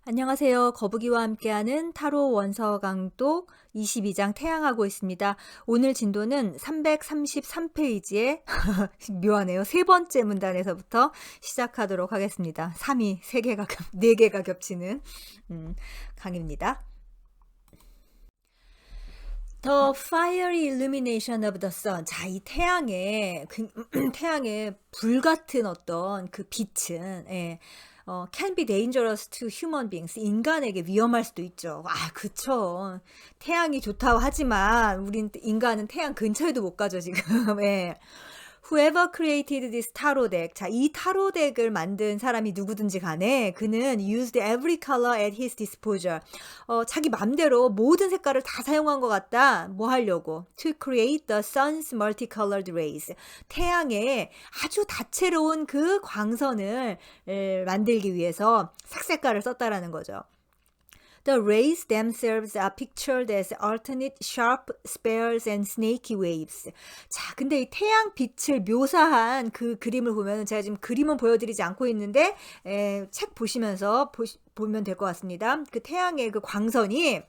안녕하세요. 거북이와 함께하는 타로 원서 강독 22장 태양하고 있습니다. 오늘 진도는 333페이지에 묘하네요. 세 번째 문단에서부터 시작하도록 하겠습니다. 3이 4개가 겹치는 강입니다. The fiery illumination of the sun. 자, 이 태양의 불같은 어떤 그 빛은, can be dangerous to human beings. 인간에게 위험할 수도 있죠. 아, 그쵸. 태양이 좋다고 하지만, 우린 인간은 태양 근처에도 못 가죠, 지금. 예. Whoever created this tarot deck. 자, 이 타로 덱을 만든 사람이 누구든지 간에 그는 used every color at his disposal. 자기 맘대로 모든 색깔을 다 사용한 것 같다. 뭐 하려고? To create the sun's multicolored rays. 태양의 아주 다채로운 그 광선을 만들기 위해서 색색깔을 썼다라는 거죠. The rays themselves are pictured as alternate sharp spheres and snaky waves. 자, 근데 이 태양 빛을 묘사한 그 그림을 보면 제가 지금 그림은 보여드리지 않고 있는데 책 보시면서 보면 될 것 같습니다. 그 태양의 그 광선이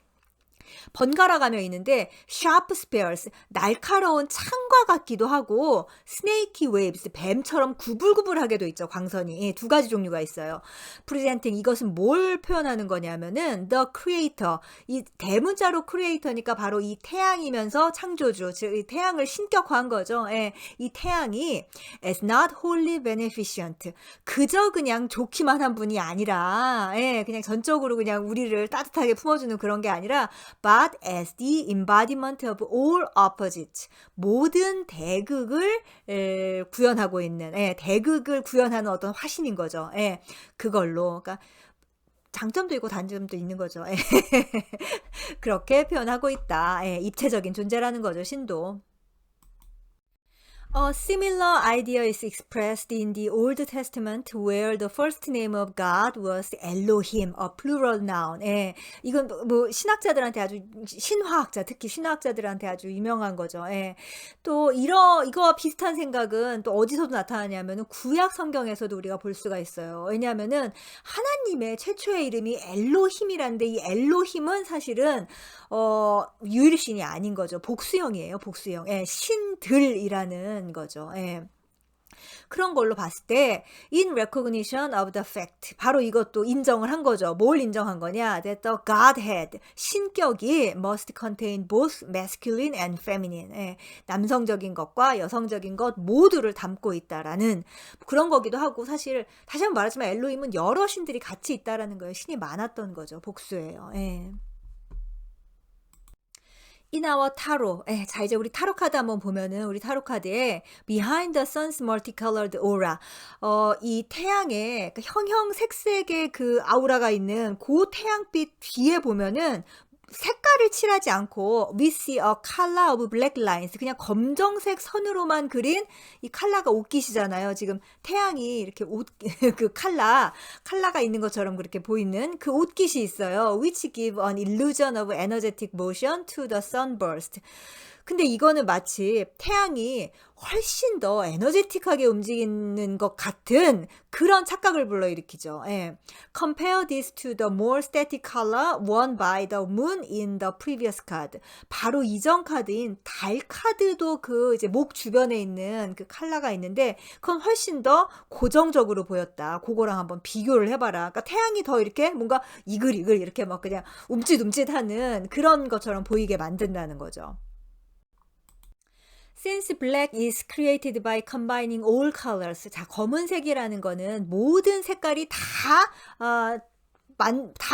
번갈아 가며 있는데 sharp spheres, 날카로운 창과 같기도 하고 snaky waves, 뱀처럼 구불구불하게도 있죠. 광선이 두 가지 종류가 있어요. presenting, 이것은 뭘 표현하는 거냐면은 the creator, 이 대문자로 creator니까 바로 이 태양이면서 창조주, 즉 이 태양을 신격화한 거죠. 이 태양이 as not wholly beneficent, 그저 그냥 좋기만 한 분이 아니라 그냥 전적으로 그냥 우리를 따뜻하게 품어주는 그런 게 아니라 but as the embodiment of all opposites, 모든 대극을 구현하고 있는, 대극을 구현하는 어떤 화신인 거죠. 그걸로, 그러니까 장점도 있고 단점도 있는 거죠. 그렇게 표현하고 있다. 입체적인 존재라는 거죠, 신도. A similar idea is expressed in the Old Testament where the first name of God was Elohim, a plural noun. 이건 뭐 신학자들한테 신화학자, 특히 신화학자들한테 아주 유명한 거죠. 또 이거와 비슷한 생각은 또 어디서도 나타나냐면은 구약 성경에서도 우리가 볼 수가 있어요. 왜냐하면은 하나님의 최초의 이름이 엘로힘이란데 이 엘로힘은 사실은 유일신이 아닌 거죠. 복수형이에요. 복수형. 신들이라는 거죠. 그런 걸로 봤을 때 in recognition of the fact, 바로 이것도 인정을 한 거죠. 뭘 인정한 거냐? That the Godhead, 신격이 must contain both masculine and feminine, 남성적인 것과 여성적인 것 모두를 담고 있다라는 그런 거기도 하고, 사실 다시 한번 말하지만 엘로힘은 여러 신들이 같이 있다라는 거예요. 신이 많았던 거죠. 복수예요. In our tarot. 자, 이제 우리 타로 카드 한번 보면은 우리 타로 카드에 Behind the sun's multicolored aura. 이 태양의 그 형형색색의 그 아우라가 있는 그 태양빛 뒤에 보면은 색깔을 칠하지 않고 we see a color of black lines, 그냥 검정색 선으로만 그린 이 컬러가 옷깃이잖아요. 지금 태양이 이렇게 그 컬러가 있는 것처럼 그렇게 보이는 그 옷깃이 있어요. which give an illusion of energetic motion to the sunburst. 근데 이거는 마치 태양이 훨씬 더 에너제틱하게 움직이는 것 같은 그런 착각을 불러일으키죠. Compare this to the more static color won by the moon in the previous card. 바로 이전 카드인 달 카드도 그 이제 목 주변에 있는 그 컬러가 있는데 그건 훨씬 더 고정적으로 보였다. 그거랑 한번 비교를 해봐라. 그러니까 태양이 더 이렇게 뭔가 이글이글 이렇게 막 그냥 움찔움찔하는 그런 것처럼 보이게 만든다는 거죠. Since black is created by combining all colors. 자, 검은색이라는 거는 모든 색깔이 다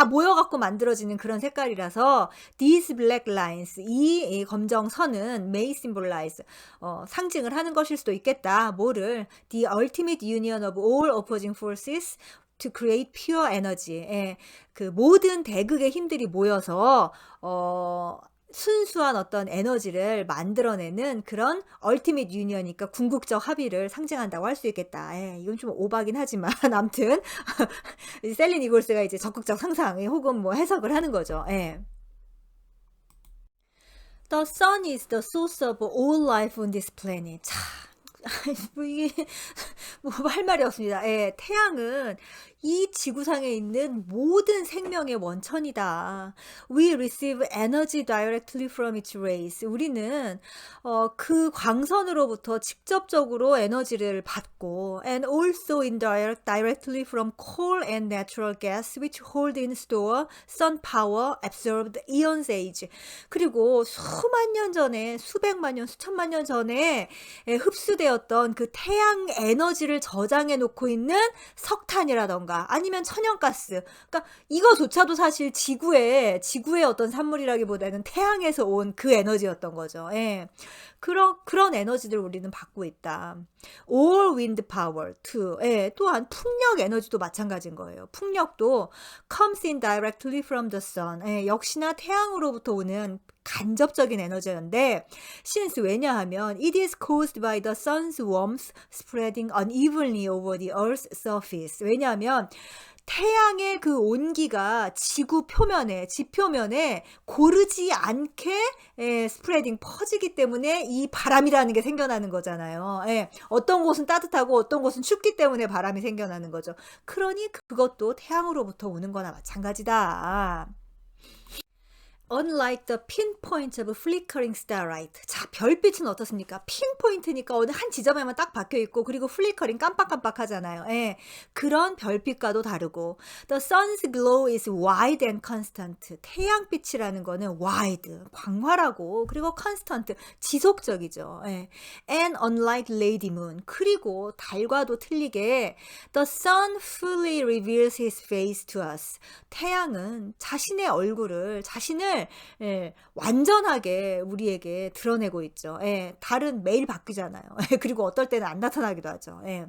모여갖고 만들어지는 그런 색깔이라서 these black lines, 이 검정 선은 may symbolize, 상징을 하는 것일 수도 있겠다. 뭐를? The ultimate union of all opposing forces to create pure energy. 그 모든 대극의 힘들이 모여서 순수한 어떤 에너지를 만들어내는 그런 얼티밋 유니언이니까 궁극적 합의를 상징한다고 할 수 있겠다. 이건 좀 오바긴 하지만 아무튼 셀린 이골스가 이제 적극적 상상 혹은 뭐 해석을 하는 거죠. The sun is the source of all life on this planet. 자, 뭐 이게 뭐 할 말이 없습니다. 태양은 이 지구상에 있는 모든 생명의 원천이다. We receive energy directly from its rays. 우리는 그 광선으로부터 직접적으로 에너지를 받고 and also directly from coal and natural gas which hold in store sun power absorbed eons age. 그리고 수만 년 전에 수백만 년 수천만 년 전에 흡수되었던 그 태양 에너지를 저장해 놓고 있는 석탄이라던가 아니면 천연가스. 그러니까 이거조차도 사실 지구의 어떤 산물이라기보다는 태양에서 온 그 에너지였던 거죠. 예. 그런 에너지들 우리는 받고 있다. All wind power too. 예, 또한 풍력 에너지도 마찬가지인 거예요. 풍력도 comes in directly from the sun. 예, 역시나 태양으로부터 오는 간접적인 에너지였는데 since 왜냐하면 it is caused by the sun's warmth spreading unevenly over the earth's surface. 왜냐하면 태양의 그 온기가 지구 표면에, 지표면에 고르지 않게 스프레딩 퍼지기 때문에 이 바람이라는 게 생겨나는 거잖아요. 예, 어떤 곳은 따뜻하고 어떤 곳은 춥기 때문에 바람이 생겨나는 거죠. 그러니 그것도 태양으로부터 오는 거나 마찬가지다. Unlike the pinpoint of flickering starlight. 자, 별빛은 어떻습니까? 핀포인트니까 어느 한 지점에만 딱 박혀 있고 그리고 플리커링 깜빡깜빡하잖아요. 예, 그런 별빛과도 다르고 the sun's glow is wide and constant. 태양빛이라는 거는 wide, 광활하고 그리고 constant, 지속적이죠. 예. And unlike lady moon. 그리고 달과도 틀리게 the sun fully reveals his face to us. 태양은 자신의 얼굴을 예, 완전하게 우리에게 드러내고 있죠. 예, 달은 매일 바뀌잖아요. 그리고 어떨 때는 안 나타나기도 하죠. 예.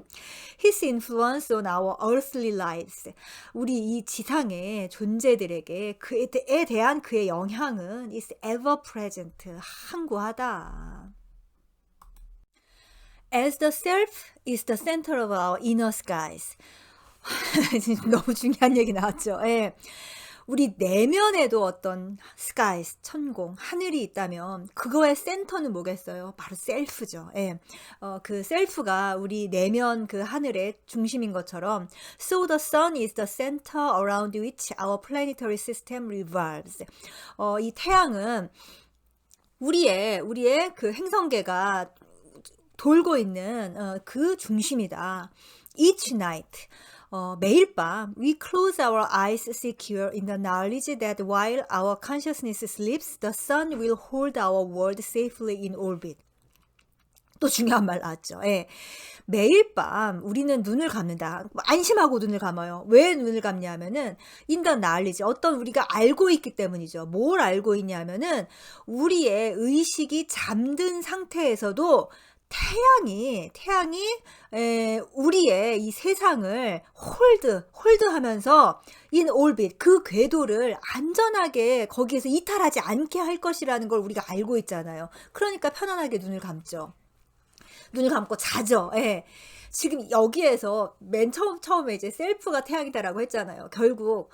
His influence on our earthly lives. 우리 이 지상의 존재들에게 그에 대한 그의 영향은 is ever present. 항구하다. As the self is the center of our inner skies. 너무 중요한 얘기 나왔죠. 예. 우리 내면에도 어떤 skies, 천공, 하늘이 있다면 그거의 센터는 뭐겠어요? 바로 셀프죠. 예. 그 셀프가 우리 내면 그 하늘의 중심인 것처럼 So the sun is the center around which our planetary system revolves. 이 태양은 우리의 그 행성계가 돌고 있는 그 중심이다. Each night. 매일 밤 we close our eyes secure in the knowledge that while our consciousness sleeps, the sun will hold our world safely in orbit. 또 중요한 말 나왔죠. 예. 매일 밤 우리는 눈을 감는다. 안심하고 눈을 감아요. 왜 눈을 감냐면은 in the knowledge, 어떤 우리가 알고 있기 때문이죠. 뭘 알고 있냐면은 우리의 의식이 잠든 상태에서도 태양이 우리의 이 세상을 홀드하면서 in orbit, 그 궤도를 안전하게 거기에서 이탈하지 않게 할 것이라는 걸 우리가 알고 있잖아요. 그러니까 편안하게 눈을 감죠. 눈을 감고 자죠. 예. 지금 여기에서 맨 처음에 이제 셀프가 태양이다라고 했잖아요. 결국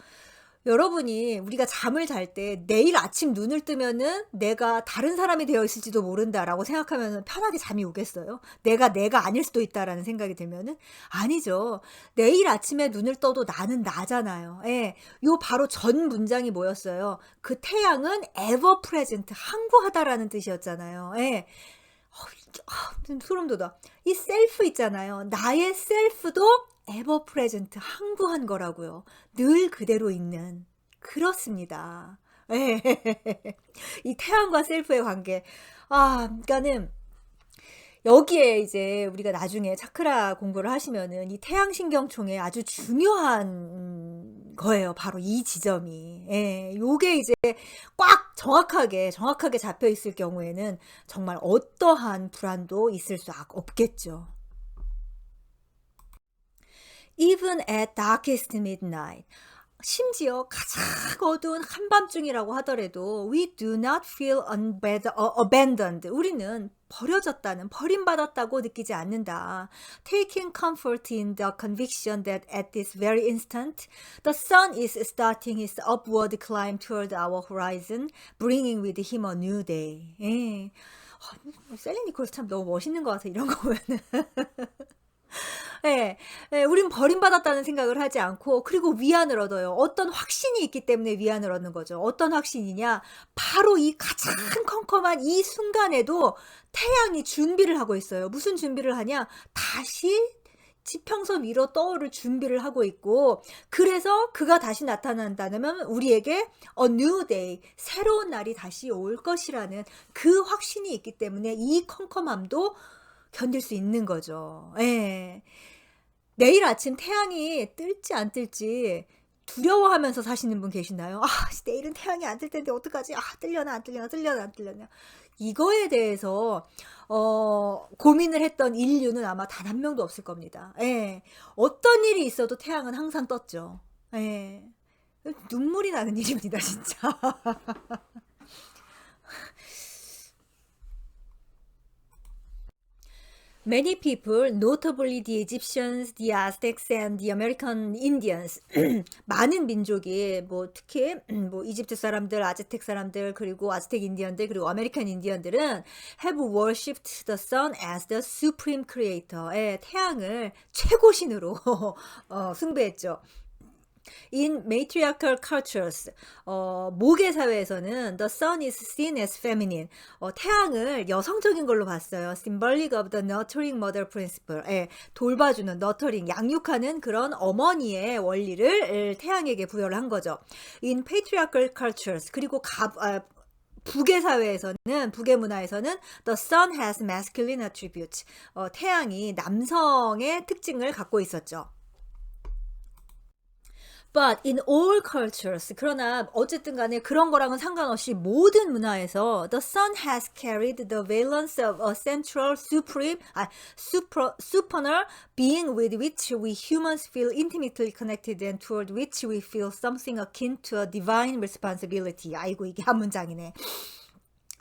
여러분이 우리가 잠을 잘 때 내일 아침 눈을 뜨면은 내가 다른 사람이 되어 있을지도 모른다라고 생각하면 편하게 잠이 오겠어요? 내가 아닐 수도 있다라는 생각이 들면은 아니죠. 내일 아침에 눈을 떠도 나는 나잖아요. 예. 요 바로 전 문장이 뭐였어요? 그 태양은 ever present, 항구하다라는 뜻이었잖아요. 예. 소름 돋아. 이 셀프 있잖아요. 나의 셀프도 ever present, 항구한 거라고요. 늘 그대로 있는. 그렇습니다. 예. 이 태양과 셀프의 관계. 그러니까는 여기에 이제 우리가 나중에 차크라 공부를 하시면은 이 태양신경총의 아주 중요한 거예요. 바로 이 지점이. 예. 요게 이제 꽉 정확하게 잡혀 있을 경우에는 정말 어떠한 불안도 있을 수 없겠죠. Even at darkest midnight. 심지어 가장 어두운 한밤중이라고 하더라도 we do not feel abandoned. 우리는 버림받았다고 느끼지 않는다. Taking comfort in the conviction that at this very instant the sun is starting his upward climb toward our horizon, bringing with him a new day. 예. 셀린 니콜스 참 너무 멋있는 것 같아. 이런 거 보면은. 예. 예, 우린 버림받았다는 생각을 하지 않고, 그리고 위안을 얻어요. 어떤 확신이 있기 때문에 위안을 얻는 거죠. 어떤 확신이냐? 바로 이 가장 컴컴한 이 순간에도 태양이 준비를 하고 있어요. 무슨 준비를 하냐? 다시 지평선 위로 떠오를 준비를 하고 있고, 그래서 그가 다시 나타난다면 우리에게 a new day, 새로운 날이 다시 올 것이라는 그 확신이 있기 때문에 이 컴컴함도 견딜 수 있는 거죠. 예. 내일 아침 태양이 뜰지 안 뜰지 두려워하면서 사시는 분 계시나요? '아 내일은 태양이 안 뜰 텐데 어떡하지? 뜨려나 안 뜨려나, 뜨려나 안 뜨려나.' 이거에 대해서 고민을 했던 인류는 아마 단 한 명도 없을 겁니다. 예. 어떤 일이 있어도 태양은 항상 떴죠. 예. 눈물이 나는 일입니다 진짜. Many people, notably the Egyptians, the Aztecs, and the American Indians, 많은 민족이 뭐 특히 뭐 이집트 사람들, 아즈텍 사람들, 그리고 아즈텍 인디언들, 그리고 아메리칸 인디언들은 have worshipped the sun as the supreme creator. 예, 태양을 최고신으로 숭배했죠. In matriarchal cultures, 모계 사회에서는 the sun is seen as feminine. 태양을 여성적인 걸로 봤어요. Symbolic of the nurturing mother principle. 예, 돌봐주는 nurturing, 양육하는 그런 어머니의 원리를 태양에게 부여를 한 거죠. In patriarchal cultures, 그리고 북의 사회에서는, 북의 문화에서는 the sun has masculine attributes. 태양이 남성의 특징을 갖고 있었죠. But in all cultures, 그러나 어쨌든 간에 그런 거랑은 상관없이 모든 문화에서 the sun has carried the valence of a central supernal being with which we humans feel intimately connected and toward which we feel something akin to a divine responsibility. 아이고 이게 한 문장이네.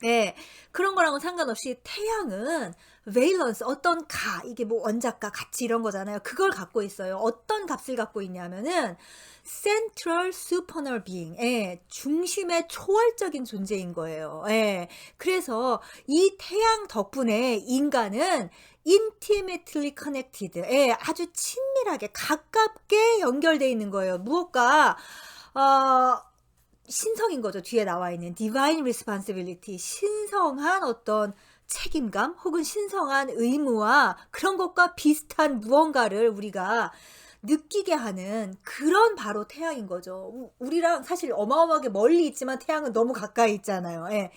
네, 그런 거랑은 상관없이 태양은 valence, 어떤 이게 뭐 원자가, 가치 이런 거잖아요. 그걸 갖고 있어요. 어떤 값을 갖고 있냐면은 central supernal being, 예, 중심의 초월적인 존재인 거예요. 예, 그래서 이 태양 덕분에 인간은 intimately connected, 예, 아주 친밀하게 가깝게 연결되어 있는 거예요. 무엇과 신성인 거죠. 뒤에 나와 있는 divine responsibility, 신성한 어떤 책임감 혹은 신성한 의무와 그런 것과 비슷한 무언가를 우리가 느끼게 하는 그런 바로 태양인 거죠. 우리랑 사실 어마어마하게 멀리 있지만 태양은 너무 가까이 있잖아요. 예.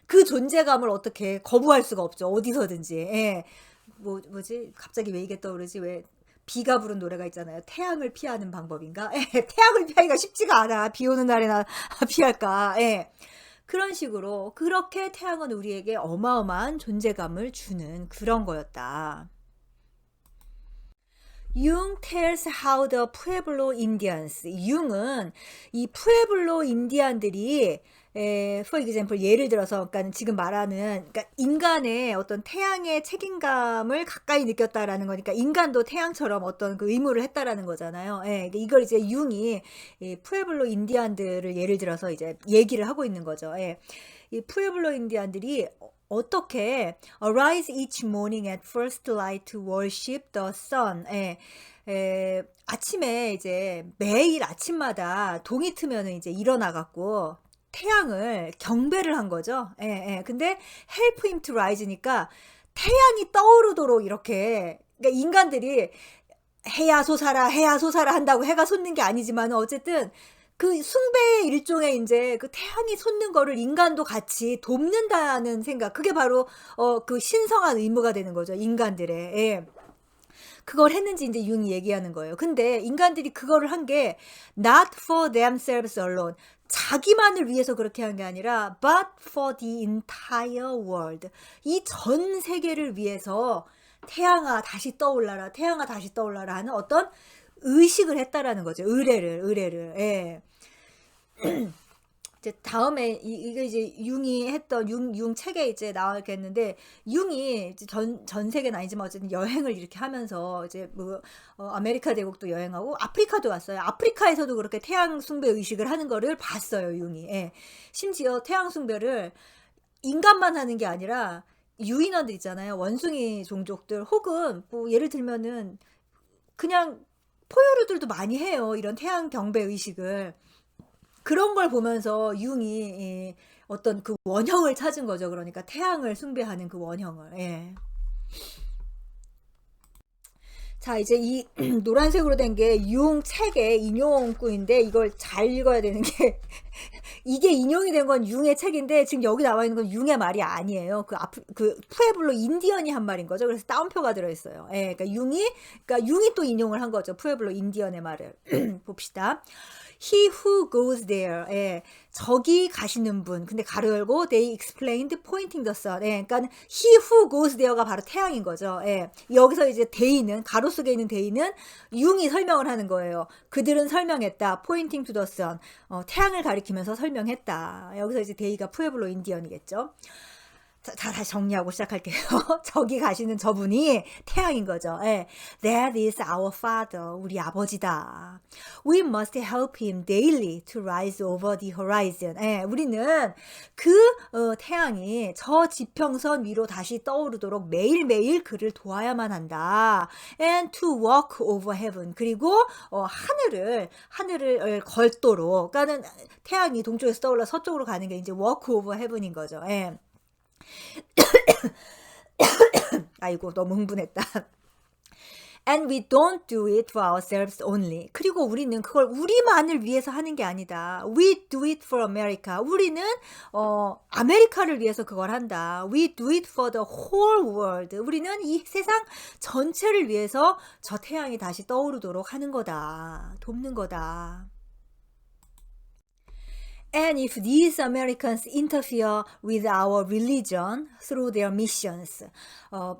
그 존재감을 어떻게 거부할 수가 없죠. 어디서든지. 예. 뭐지? 갑자기 왜 이게 떠오르지? 왜 비가 부른 노래가 있잖아요. 태양을 피하는 방법인가? 예, 태양을 피하기가 쉽지가 않아. 비 오는 날에나 피할까? 예. 그런 식으로 그렇게 태양은 우리에게 어마어마한 존재감을 주는 그런 거였다. Jung tells how the Pueblo Indians, 융은 이 푸에블로 인디안들이 for example, 예를 들어서, 그러니까 지금 말하는, 그러니까 인간의 어떤 태양의 책임감을 가까이 느꼈다라는 거니까 인간도 태양처럼 어떤 그 의무를 했다라는 거잖아요. 예, 이걸 이제 융이 이 푸에블로 인디안들을 예를 들어서 이제 얘기를 하고 있는 거죠. 예. 이 푸에블로 인디안들이 어떻게 arise each morning at first light to worship the sun. 아침에 이제 매일 아침마다 동이 트면은 이제 일어나갖고 태양을 경배를 한 거죠. 근데 help him to rise니까 태양이 떠오르도록 이렇게, 그러니까 인간들이 해야 솟아라 한다고 해가 솟는 게 아니지만 어쨌든 그 숭배의 일종의 이제 그 태양이 솟는 거를 인간도 같이 돕는다는 생각, 그게 바로 그 신성한 의무가 되는 거죠. 인간들의. 예. 그걸 했는지 이제 융이 얘기하는 거예요. 근데 인간들이 그거를 한 게 not for themselves alone, 자기만을 위해서 그렇게 한 게 아니라 but for the entire world, 이 전 세계를 위해서 태양아 다시 떠올라라, 태양아 다시 떠올라라 하는 어떤 의식을 했다라는 거죠. 의뢰를. 예. 이제 다음에 이게 이제 융이 했던 융 책에 이제 나오겠는데, 융이 이제 전 세계는 아니지만 어쨌든 여행을 이렇게 하면서 이제 뭐 아메리카 대국도 여행하고 아프리카도 왔어요. 아프리카에서도 그렇게 태양 숭배 의식을 하는 거를 봤어요, 융이. 예. 심지어 태양 숭배를 인간만 하는 게 아니라 유인원들 있잖아요. 원숭이 종족들 혹은 뭐 예를 들면은 그냥 포유류들도 많이 해요. 이런 태양 경배 의식을. 그런 걸 보면서 융이 어떤 그 원형을 찾은 거죠. 그러니까 태양을 숭배하는 그 원형을. 예. 자, 이제 이 노란색으로 된 게 융 책의 인용구인데 이걸 잘 읽어야 되는 게 이게 인용이 된 건 융의 책인데 지금 여기 나와 있는 건 융의 말이 아니에요. 그 푸에블로 인디언이 한 말인 거죠. 그래서 따옴표가 들어있어요. 예, 그러니까 융이 또 인용을 한 거죠. 푸에블로 인디언의 말을 봅시다. He who goes there. 예, 저기 가시는 분. 근데 가로 열고 they explained pointing the sun. 예, 그러니까 he who goes there가 바로 태양인 거죠. 예, 여기서 이제 they는 가로 속에 있는 they는 융이 설명을 하는 거예요. 그들은 설명했다. pointing to the sun. 태양을 가리키면서 설명했다. 여기서 이제 they가 푸에블로 인디언이겠죠. 자, 다시 정리하고 시작할게요. 저기 가시는 저분이 태양인 거죠. 예. That is our father. 우리 아버지다. We must help him daily to rise over the horizon. 예. 우리는 그 태양이 저 지평선 위로 다시 떠오르도록 매일매일 그를 도와야만 한다. And to walk over heaven. 그리고 하늘을 걷도록. 그러니까는 태양이 동쪽에서 떠올라 서쪽으로 가는 게 이제 walk over heaven인 거죠. 예. 아이고 너무 흥분했다. And we don't do it for ourselves only. 그리고 우리는 그걸 우리만을 위해서 하는 게 아니다. We do it for America. 우리는 아메리카를 위해서 그걸 한다. We do it for the whole world. 우리는 이 세상 전체를 위해서 저 태양이 다시 떠오르도록 하는 거다. 돕는 거다. And if these Americans interfere with our religion through their missions,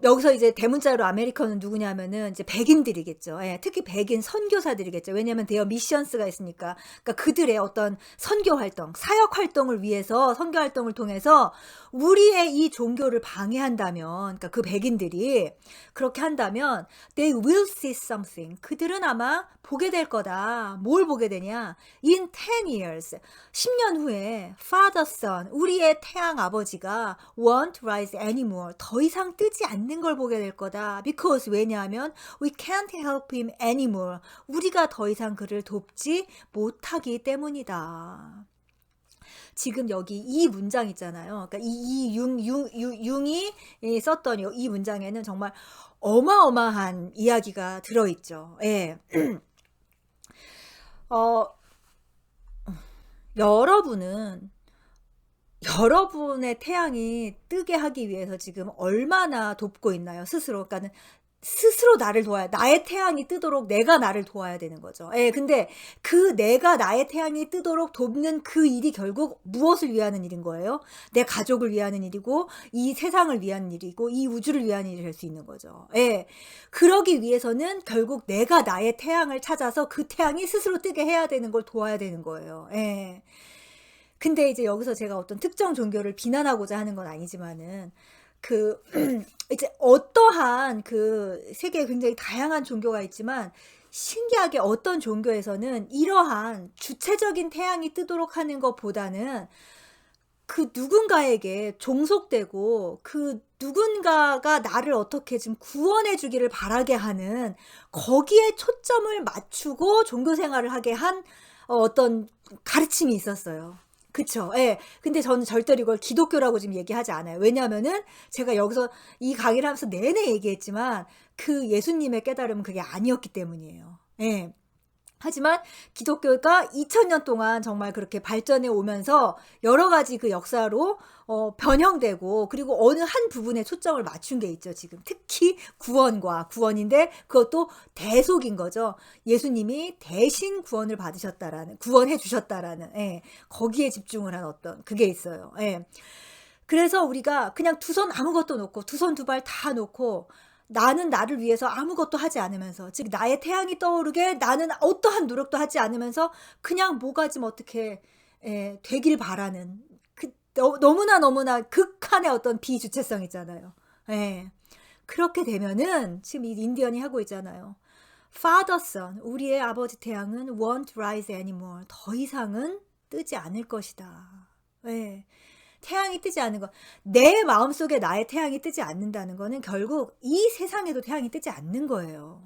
여기서 이제 대문자로 아메리칸은 누구냐면은 이제 백인들이겠죠. 예, 특히 백인 선교사들이겠죠. 왜냐하면 their missions가 있으니까. 그러니까 그들의 어떤 선교 활동, 사역 활동을 위해서 선교 활동을 통해서 우리의 이 종교를 방해한다면, 그러니까 그 백인들이 그렇게 한다면, they will see something. 그들은 아마 보게 될 거다. 뭘 보게 되냐? In 10 years, 10년 후에 Father Son, 우리의 태양 아버지가 won't rise anymore. 더 이상 뜨지 않는 걸 보게 될 거다. Because 왜냐하면 we can't help him anymore. 우리가 더 이상 그를 돕지 못하기 때문이다. 지금 여기 이 문장 있잖아요. 그러니까 융이 썼던 이 문장에는 정말 어마어마한 이야기가 들어있죠. 예. 여러분의 태양이 뜨게 하기 위해서 지금 얼마나 돕고 있나요? 스스로. 그러니까는 스스로 나를 도와야, 나의 태양이 뜨도록 내가 나를 도와야 되는 거죠. 예, 근데 그 내가 나의 태양이 뜨도록 돕는 그 일이 결국 무엇을 위하는 일인 거예요? 내 가족을 위하는 일이고, 이 세상을 위한 일이고, 이 우주를 위한 일이 될 수 있는 거죠. 예. 그러기 위해서는 결국 내가 나의 태양을 찾아서 그 태양이 스스로 뜨게 해야 되는 걸 도와야 되는 거예요. 예. 근데 이제 여기서 제가 어떤 특정 종교를 비난하고자 하는 건 아니지만은, 이제 어떠한 세계에 굉장히 다양한 종교가 있지만, 신기하게 어떤 종교에서는 이러한 주체적인 태양이 뜨도록 하는 것보다는 그 누군가에게 종속되고 그 누군가가 나를 어떻게 좀 구원해 주기를 바라게 하는 거기에 초점을 맞추고 종교 생활을 하게 한 어떤 가르침이 있었어요. 그쵸. 예. 근데 저는 절대로 이걸 기독교라고 지금 얘기하지 않아요. 왜냐하면은 제가 여기서 이 강의를 하면서 내내 얘기했지만 그 예수님의 깨달음은 그게 아니었기 때문이에요. 예. 하지만 기독교가 2000년 동안 정말 그렇게 발전해 오면서 여러 가지 그 역사로 변형되고, 그리고 어느 한 부분에 초점을 맞춘 게 있죠. 지금 특히 구원인데 그것도 대속인 거죠. 예수님이 대신 구원해 주셨다라는, 예, 거기에 집중을 한 어떤 그게 있어요. 예. 그래서 우리가 그냥 두 손 아무것도 놓고, 두 손 두 발 다 놓고, 나는 나를 위해서 아무것도 하지 않으면서, 즉 나의 태양이 떠오르게 나는 어떠한 노력도 하지 않으면서 그냥 뭐가 좀 어떻게 되길 바라는 너무나 극한의 어떤 비주체성 있잖아요. 예. 그렇게 되면은 지금 이 인디언이 하고 있잖아요. Father Son, 우리의 아버지 태양은 won't rise anymore. 더 이상은 뜨지 않을 것이다. 예. 태양이 뜨지 않는 것, 내 마음속에 나의 태양이 뜨지 않는다는 거는 결국 이 세상에도 태양이 뜨지 않는 거예요.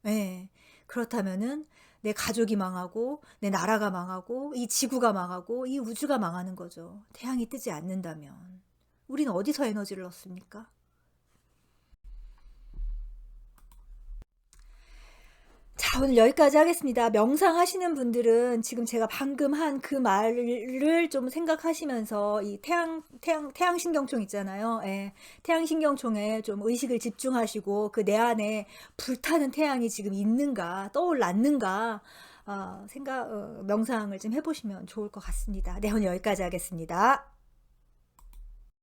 예. 그렇다면은 내 가족이 망하고 내 나라가 망하고 이 지구가 망하고 이 우주가 망하는 거죠. 태양이 뜨지 않는다면. 우리는 어디서 에너지를 얻습니까? 자, 오늘 여기까지 하겠습니다. 명상하시는 분들은 지금 제가 방금 한 그 말을 좀 생각하시면서 이 태양신경총 있잖아요. 예, 태양신경총에 좀 의식을 집중하시고 그 내 안에 불타는 태양이 지금 있는가, 떠올랐는가, 명상을 좀 해보시면 좋을 것 같습니다. 네, 오늘 여기까지 하겠습니다.